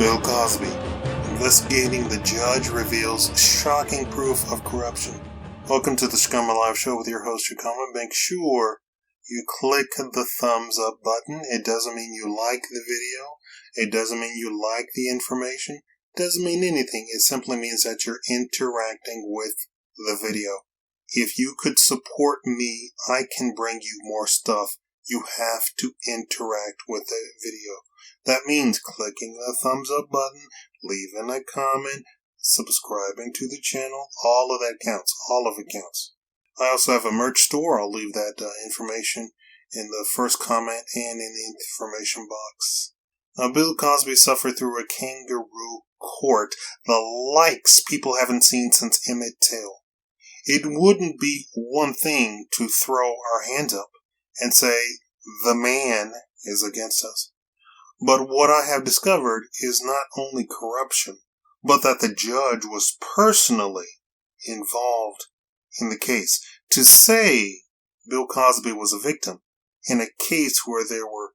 Bill Cosby. Investigating the judge reveals shocking proof of corruption. Welcome to the Shakaama Live Show with your host, Shakaama. Make sure you click the thumbs up button. It doesn't mean you like the video. It doesn't mean you like the information. It doesn't mean anything. It simply means that you're interacting with the video. If you could support me, I can bring you more stuff. You have to interact with the video. That means clicking the thumbs up button, leaving a comment, subscribing to the channel. All of that counts. All of it counts. I also have a merch store. I'll leave that information in the first comment and in the information box. Now, Bill Cosby suffered through a kangaroo court, the likes people haven't seen since Emmett Till. It wouldn't be one thing to throw our hands up and say, the man is against us. But what I have discovered is not only corruption, but that the judge was personally involved in the case. To say Bill Cosby was a victim in a case where there were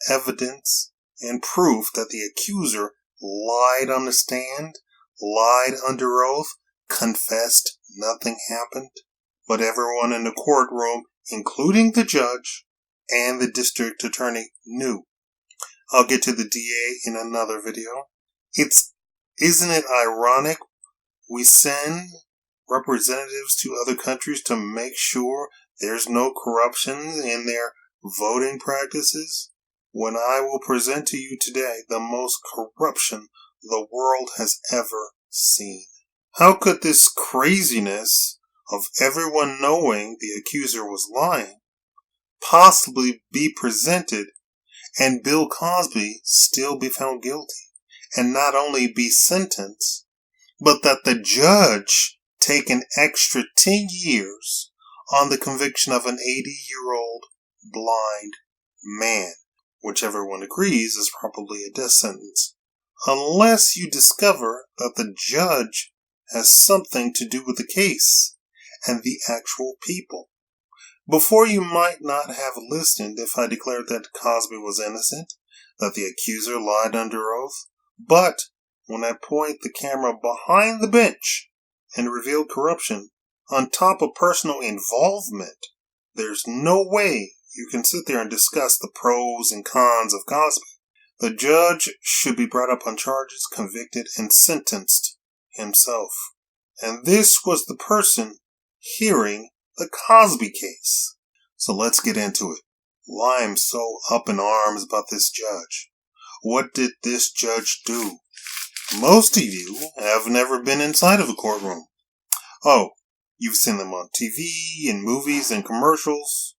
evidence and proof that the accuser lied on the stand, lied under oath, confessed nothing happened, but everyone in the courtroom, including the judge and the district attorney, knew. I'll get to the DA in another video. Isn't it ironic we send representatives to other countries to make sure there's no corruption in their voting practices, when I will present to you today the most corruption the world has ever seen? How could this craziness of everyone knowing the accuser was lying possibly be presented and Bill Cosby still be found guilty, and not only be sentenced, but that the judge take an extra 10 years on the conviction of an 80-year-old blind man, which everyone agrees is probably a death sentence, unless you discover that the judge has something to do with the case and the actual people. Before, you might not have listened if I declared that Cosby was innocent, that the accuser lied under oath, but when I point the camera behind the bench and reveal corruption on top of personal involvement, there's no way you can sit there and discuss the pros and cons of Cosby. The judge should be brought up on charges, convicted, and sentenced himself. And this was the person hearing the Cosby case. So let's get into it. Why I'm so up in arms about this judge. What did this judge do? Most of you have never been inside of a courtroom. Oh, you've seen them on TV and movies and commercials.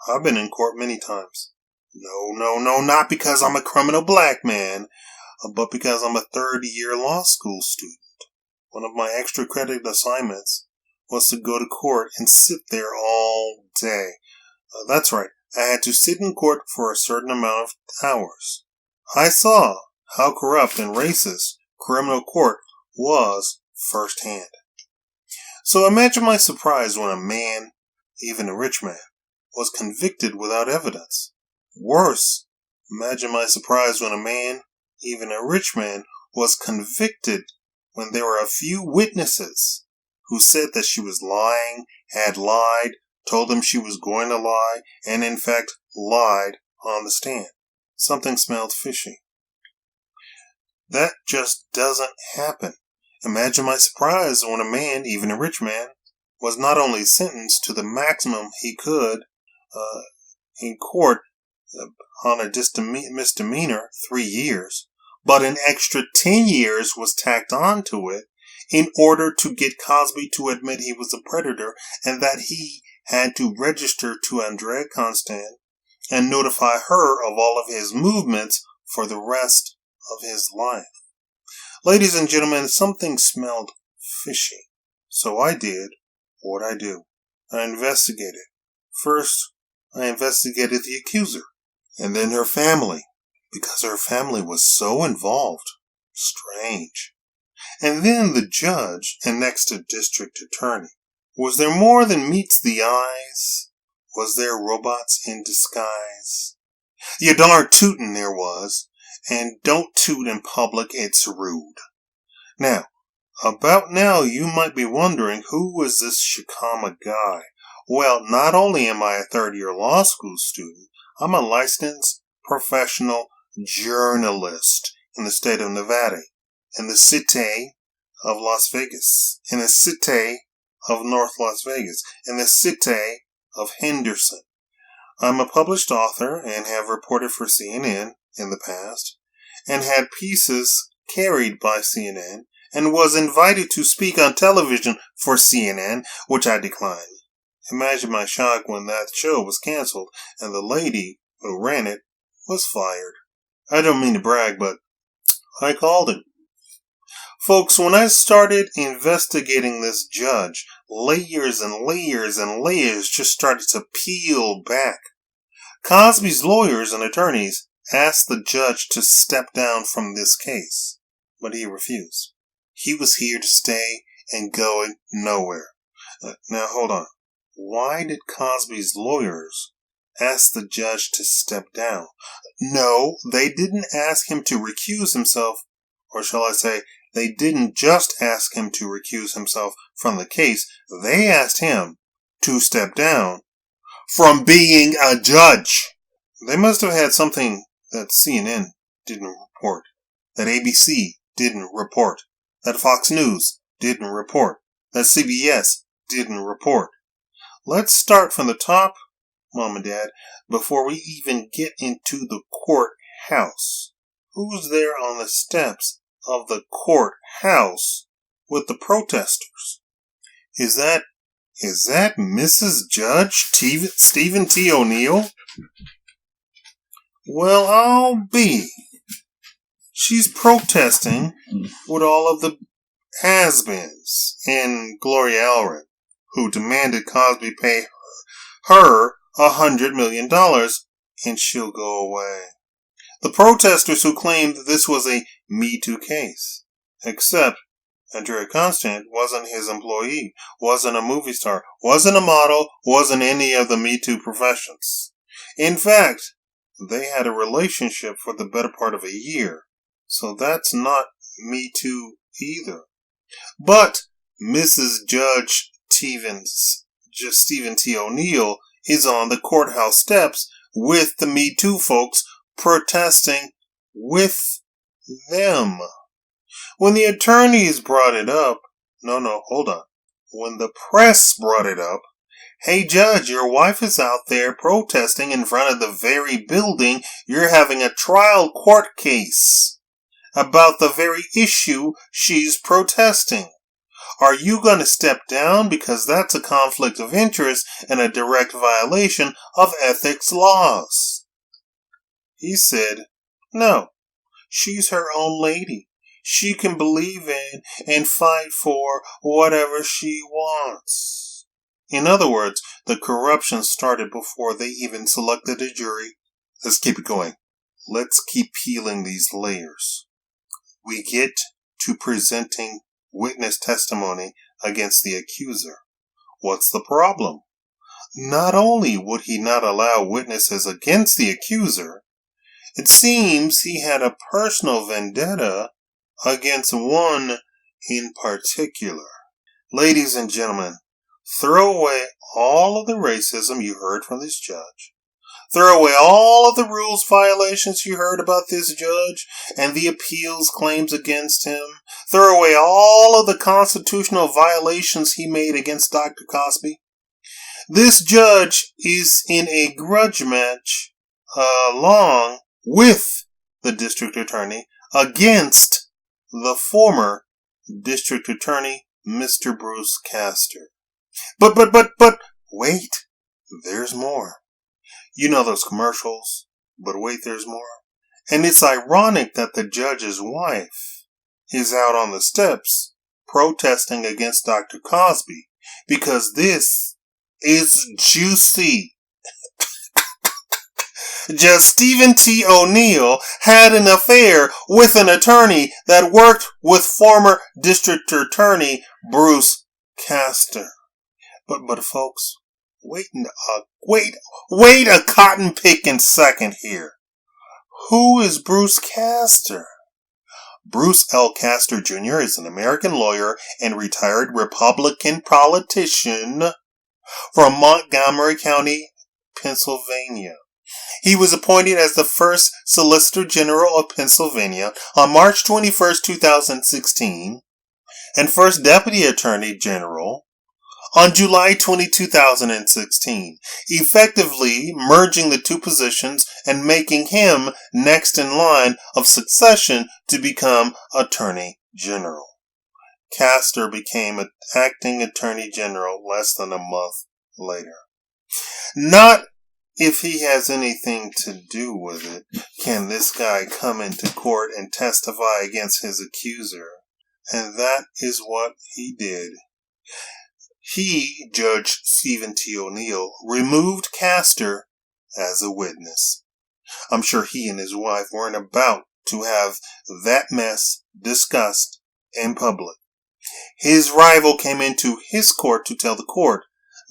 I've been in court many times. No, not because I'm a criminal black man, but because I'm a third-year law school student. One of my extra credit assignments was to go to court and sit there all day. That's right, I had to sit in court for a certain amount of hours. I saw how corrupt and racist criminal court was firsthand. So imagine my surprise when a man, even a rich man, was convicted without evidence. Worse, imagine my surprise when a man, even a rich man, was convicted when there were a few witnesses who said that she was lying, had lied, told them she was going to lie, and in fact lied on the stand. Something smelled fishy. That just doesn't happen. Imagine my surprise when a man, even a rich man, was not only sentenced to the maximum he could in court on a misdemeanor, 3 years, but an extra 10 years was tacked onto it in order to get Cosby to admit he was a predator and that he had to register to Andrea Constant and notify her of all of his movements for the rest of his life. Ladies and gentlemen, something smelled fishy. So I did what I do. I investigated. First, I investigated the accuser, and then her family, because her family was so involved. Strange. And then the judge and next to district attorney. Was there more than meets the eyes? Was there robots in disguise? Yeah, darn tootin' there was. and don't toot in public, it's rude. Now, about now you might be wondering, who is this Shakaama guy? Well, not only am I a third-year law school student, I'm a licensed professional journalist in the state of Nevada, in the city of Las Vegas, in the city of North Las Vegas, in the city of Henderson. I'm a published author and have reported for CNN in the past, and had pieces carried by CNN, and was invited to speak on television for CNN, which I declined. Imagine my shock when that show was canceled and the lady who ran it was fired. I don't mean to brag, but I called it. Folks, when I started investigating this judge, layers and layers and layers just started to peel back. Cosby's lawyers and attorneys asked the judge to step down from this case, but he refused. He was here to stay and going nowhere. Now hold on. Why did Cosby's lawyers ask the judge to step down? No, they didn't ask him to recuse himself, or shall I say, they didn't just ask him to recuse himself from the case. They asked him to step down from being a judge. They must have had something that CNN didn't report, that ABC didn't report, that Fox News didn't report, that CBS didn't report. Let's start from the top, Mom and Dad, before we even get into the courthouse. Who's there on the steps of the courthouse with the protesters? Is that Mrs. Judge Stephen T. O'Neill? Well, I'll be. She's protesting with all of the has-beens and Gloria Allred, who demanded Cosby pay her $100 million and she'll go away. The protesters who claimed this was a Me Too case, except Andrea Constant wasn't his employee, wasn't a movie star, wasn't a model, wasn't any of the Me Too professions. In fact, they had a relationship for the better part of a year, so that's not Me Too either. But Mrs. Judge Stephen T. O'Neill is on the courthouse steps with the Me Too folks protesting with them. When the attorneys brought it up, hold on. When the press brought it up, hey Judge, your wife is out there protesting in front of the very building you're having a trial court case about the very issue she's protesting. Are you going to step down because that's a conflict of interest and a direct violation of ethics laws? He said, no, she's her own lady. She can believe in and fight for whatever she wants. In other words, the corruption started before they even selected a jury. Let's keep it going. Let's keep peeling these layers. We get to presenting witness testimony against the accuser. What's the problem? Not only would he not allow witnesses against the accuser, it seems he had a personal vendetta against one in particular. Ladies and gentlemen, throw away all of the racism you heard from this judge. Throw away all of the rules violations you heard about this judge and the appeals claims against him. Throw away all of the constitutional violations he made against Dr. Cosby. This judge is in a grudge match along with the district attorney against the former district attorney, Mr. Bruce Castor. But wait, there's more. You know those commercials, but wait, there's more. And it's ironic that the judge's wife is out on the steps protesting against Dr. Cosby because this is juicy. Judge Stephen T. O'Neill had an affair with an attorney that worked with former district attorney Bruce Castor. But folks, wait a cotton picking second here. Who is Bruce Castor? Bruce L. Castor Jr. is an American lawyer and retired Republican politician from Montgomery County, Pennsylvania. He was appointed as the first Solicitor General of Pennsylvania on March 21, 2016, and first Deputy Attorney General on July 20, 2016, effectively merging the two positions and making him next in line of succession to become Attorney General. Castor became an acting Attorney General less than a month later. Not if he has anything to do with it, can this guy come into court and testify against his accuser. And that is what he did. He, Judge Stephen T. O'Neill, removed Castor as a witness. I'm sure he and his wife weren't about to have that mess discussed in public. His rival came into his court to tell the court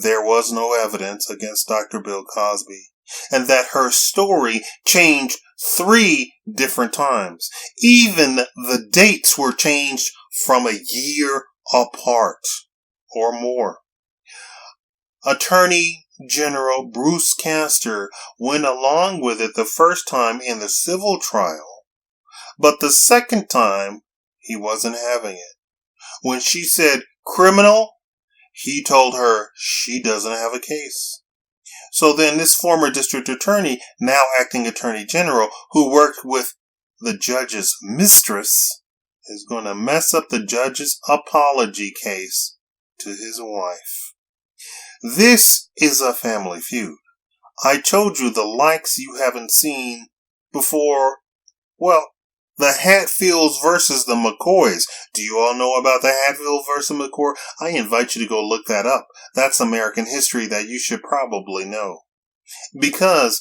there was no evidence against Dr. Bill Cosby, and that her story changed 3 different times. Even the dates were changed from a year apart or more. Attorney General Bruce Castor went along with it the first time in the civil trial, but the second time he wasn't having it. When she said criminal, he told her she doesn't have a case. So then this former district attorney, now acting attorney general, who worked with the judge's mistress, is going to mess up the judge's apology case to his wife. This is a family feud. I told you the likes you haven't seen before. Well, the Hatfields versus the McCoys. Do you all know about the Hatfield versus McCoy? I invite you to go look that up. That's American history that you should probably know. Because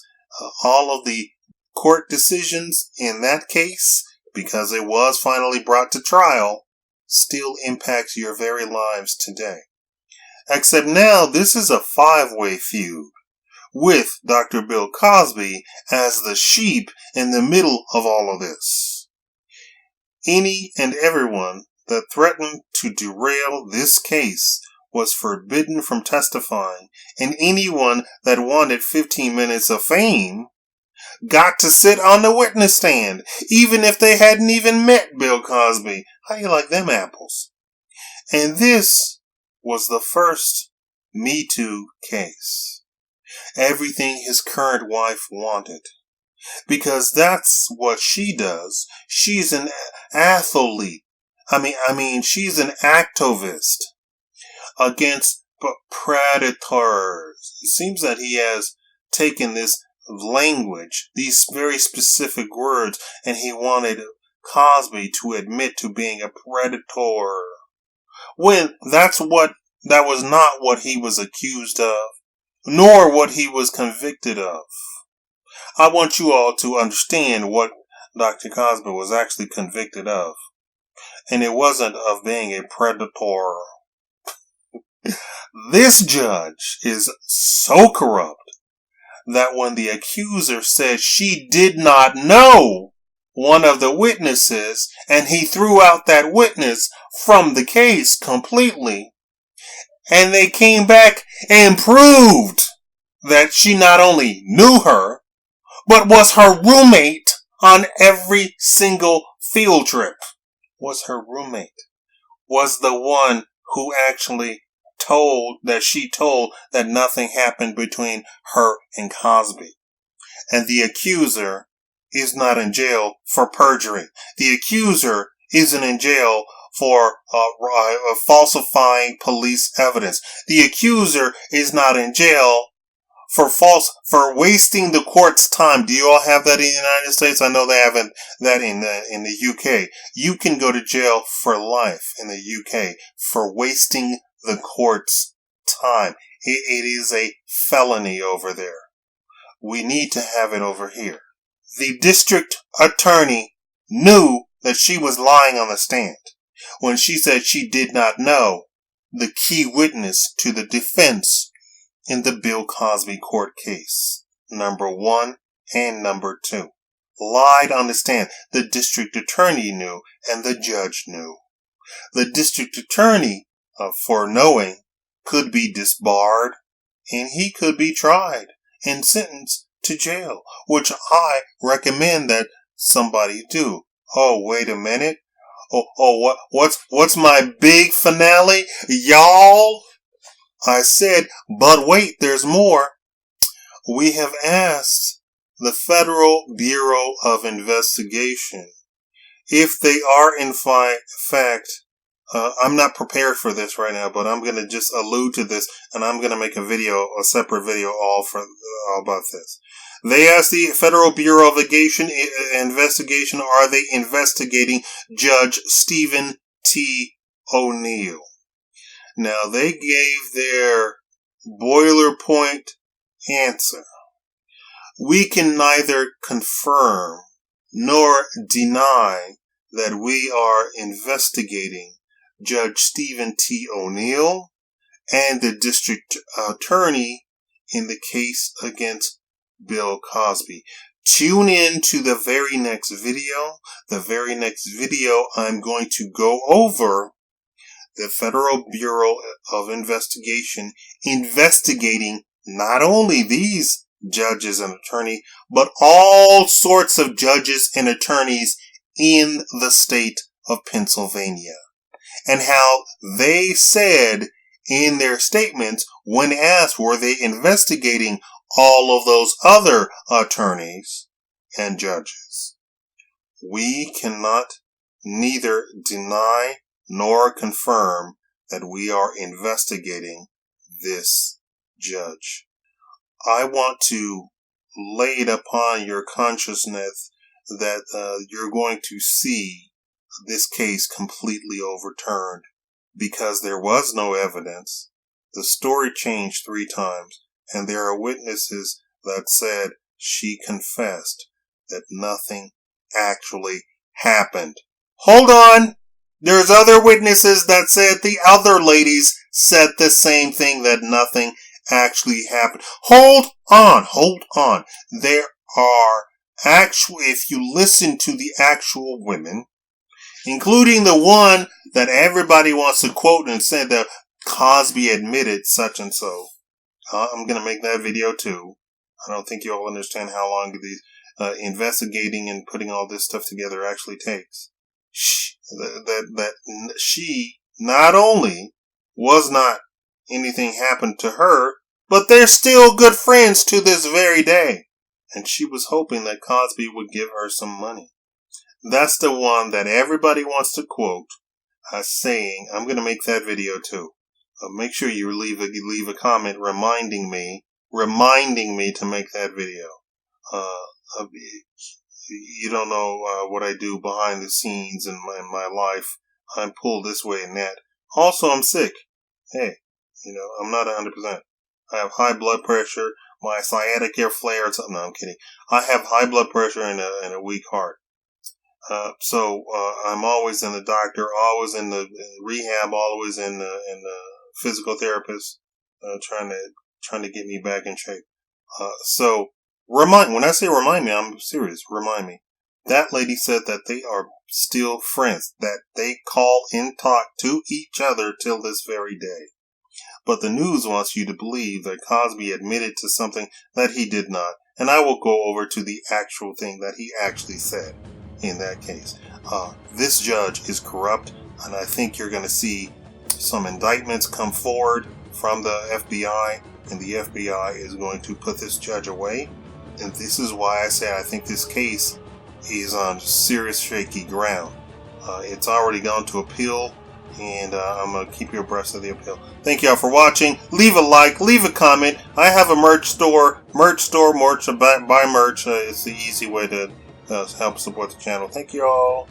all of the court decisions in that case, because it was finally brought to trial, still impacts your very lives today. Except now this is a 5-way feud, with Dr. Bill Cosby as the sheep in the middle of all of this. Any and everyone that threatened to derail this case was forbidden from testifying, and anyone that wanted 15 minutes of fame got to sit on the witness stand, even if they hadn't even met Bill Cosby. How you like them apples? And this was the first Me Too case. Everything his current wife wanted. Because that's what she does. She's an athlete. She's an activist against predators. It seems that he has taken this language, these very specific words, and he wanted Cosby to admit to being a predator. When that was not what he was accused of, nor what he was convicted of. I want you all to understand what Dr. Cosby was actually convicted of. And it wasn't of being a predator. This judge is so corrupt that when the accuser said she did not know one of the witnesses, and he threw out that witness from the case completely, and they came back and proved that she not only knew her, but was her roommate on every single field trip. Was her roommate. Was the one who actually told that nothing happened between her and Cosby. And the accuser is not in jail for perjury. The accuser isn't in jail for falsifying police evidence. The accuser is not in jail for wasting the court's time. Do you all have that in the United States? I know they haven't that in the UK. You can go to jail for life in the UK for wasting the court's time. It is a felony over there. We need to have it over here. The district attorney knew that she was lying on the stand when she said she did not know the key witness to the defense in the Bill Cosby court case, number 1 and number 2. lied on the stand. The district attorney knew, and the judge knew. The district attorney, for knowing, could be disbarred, and he could be tried and sentenced to jail, which I recommend that somebody do. Oh, wait a minute. What's my big finale? Y'all? I said, but wait, there's more. We have asked the Federal Bureau of Investigation if they are in fact, I'm not prepared for this right now, but I'm going to just allude to this, and I'm going to make a separate video all about this. They asked the Federal Bureau of Investigation, are they investigating Judge Stephen T. O'Neill? Now, they gave their boilerplate answer. We can neither confirm nor deny that we are investigating Judge Stephen T. O'Neill and the district attorney in the case against Bill Cosby. Tune in to the very next video. The very next video, I'm going to go over the Federal Bureau of Investigation investigating not only these judges and attorneys, but all sorts of judges and attorneys in the state of Pennsylvania. And how they said in their statements, when asked, were they investigating all of those other attorneys and judges? We cannot neither deny nor confirm that we are investigating this judge. I want to lay it upon your consciousness that you're going to see this case completely overturned because there was no evidence. The story changed 3 times, and there are witnesses that said she confessed that nothing actually happened. Hold on! There's other witnesses that said the other ladies said the same thing, that nothing actually happened. Hold on. There are if you listen to the actual women, including the one that everybody wants to quote and said that Cosby admitted such and so. I'm going to make that video too. I don't think you all understand how long these investigating and putting all this stuff together actually takes. That she not only was not anything happened to her, but they're still good friends to this very day. And she was hoping that Cosby would give her some money. That's the one that everybody wants to quote, saying, I'm going to make that video too. Make sure you leave a comment reminding me to make that video. You don't know what I do behind the scenes in my life. I'm pulled this way and that. Also, I'm sick. Hey, I'm not 100%. I have high blood pressure. My sciatic air flares. No, I'm kidding. I have high blood pressure and a weak heart. So I'm always in the doctor, always in the rehab, always in the physical therapist, trying to get me back in shape. So when I say remind me, I'm serious. Remind me. That lady said that they are still friends, that they call and talk to each other till this very day. But the news wants you to believe that Cosby admitted to something that he did not. And I will go over to the actual thing that he actually said in that case. This judge is corrupt, and I think you're going to see some indictments come forward from the FBI, and the FBI is going to put this judge away. And this is why I say I think this case is on serious shaky ground. It's already gone to appeal, and I'm going to keep you abreast of the appeal. Thank y'all for watching. Leave a like, leave a comment. I have a merch store, buy merch. It's the easy way to help support the channel. Thank you all.